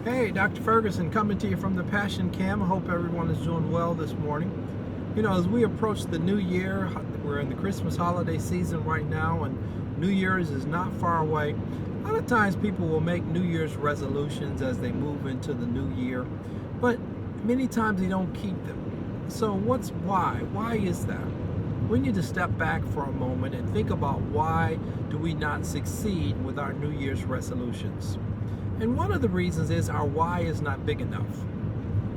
Hey, Dr. Ferguson coming to you from the Passion Cam. I hope everyone is doing well this morning. You know, as we approach the new year, we're in the Christmas holiday season right now, and New Year's is not far away. A lot of times people will make New Year's resolutions as they move into the new year, but many times they don't keep them. So why? Why is that? We need to step back for a moment and think about why do we not succeed with our New Year's resolutions. And one of the reasons is our why is not big enough.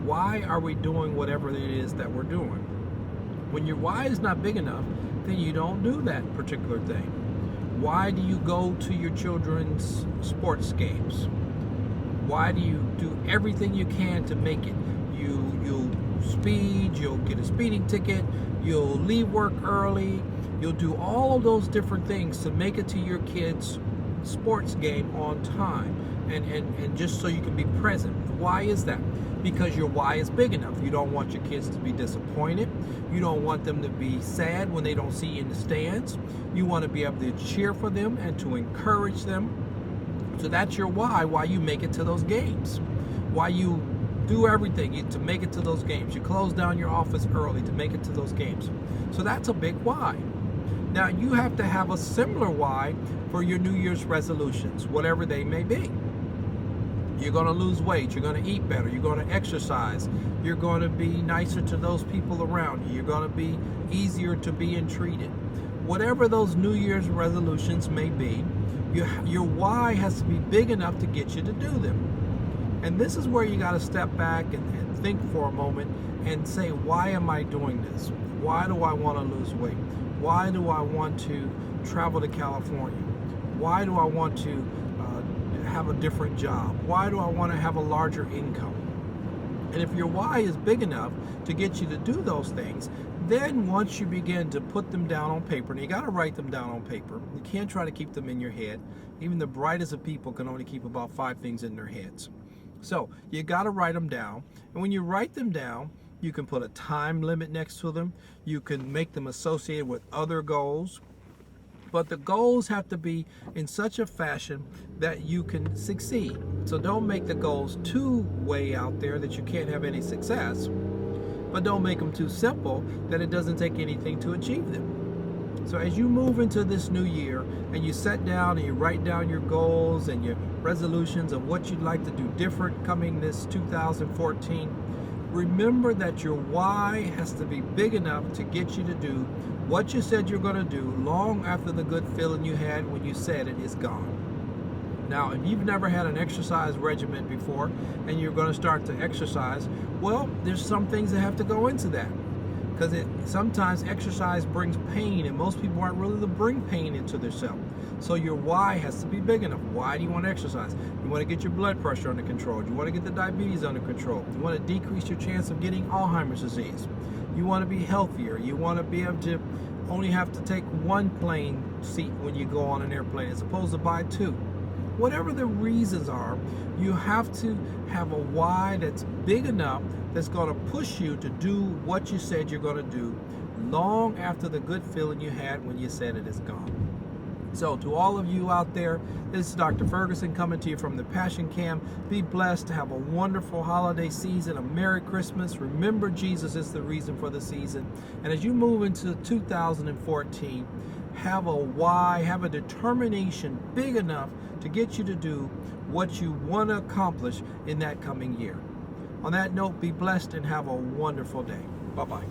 Why are we doing whatever it is that we're doing? When your why is not big enough, then you don't do that particular thing. Why do you go to your children's sports games? Why do you do everything you can to make it? You'll speed, you'll get a speeding ticket, you'll leave work early, you'll do all of those different things to make it to your kids' sports game on time. And just so you can be present. Why is that? Because your why is big enough. You don't want your kids to be disappointed. You don't want them to be sad when they don't see you in the stands. You want to be able to cheer for them and to encourage them. So that's your why you make it to those games. Why you do everything to make it to those games. You close down your office early to make it to those games. So that's a big why. Now you have to have a similar why for your New Year's resolutions, whatever they may be. You're going to lose weight, you're going to eat better, you're going to exercise, you're going to be nicer to those people around you, you're going to be easier to be entreated. Whatever those New Year's resolutions may be, your why has to be big enough to get you to do them. And this is where you got to step back and think for a moment and say, why am I doing this? Why do I want to lose weight? Why do I want to travel to California? Why do I want to have a different job? Why do I want to have a larger income? And if your why is big enough to get you to do those things, then once you begin to put them down on paper, and you got to write them down on paper, you can't try to keep them in your head. Even the brightest of people can only keep about 5 things in their heads. So you got to write them down, and when you write them down, you can put a time limit next to them. You can make them associated with other goals. But the goals have to be in such a fashion that you can succeed. So don't make the goals too way out there that you can't have any success. But don't make them too simple that it doesn't take anything to achieve them. So as you move into this new year and you sit down and you write down your goals and your resolutions of what you'd like to do different coming this 2014, remember that your why has to be big enough to get you to do what you said you're going to do long after the good feeling you had when you said it is gone. Now, if you've never had an exercise regimen before and you're going to start to exercise, well, there's some things that have to go into that. Because sometimes exercise brings pain, and most people aren't really to bring pain into themselves. So your why has to be big enough. Why do you want to exercise? You want to get your blood pressure under control. You want to get the diabetes under control. You want to decrease your chance of getting Alzheimer's disease. You want to be healthier. You want to be able to only have to take one plane seat when you go on an airplane as opposed to buy 2. Whatever the reasons are, you have to have a why that's big enough that's going to push you to do what you said you're going to do long after the good feeling you had when you said it is gone. So to all of you out there, this is Dr. Ferguson coming to you from the Passion Cam. Be blessed, to have a wonderful holiday season, a Merry Christmas. Remember, Jesus is the reason for the season. And as you move into 2014, have a why, have a determination big enough to get you to do what you want to accomplish in that coming year. On that note, be blessed and have a wonderful day. Bye-bye.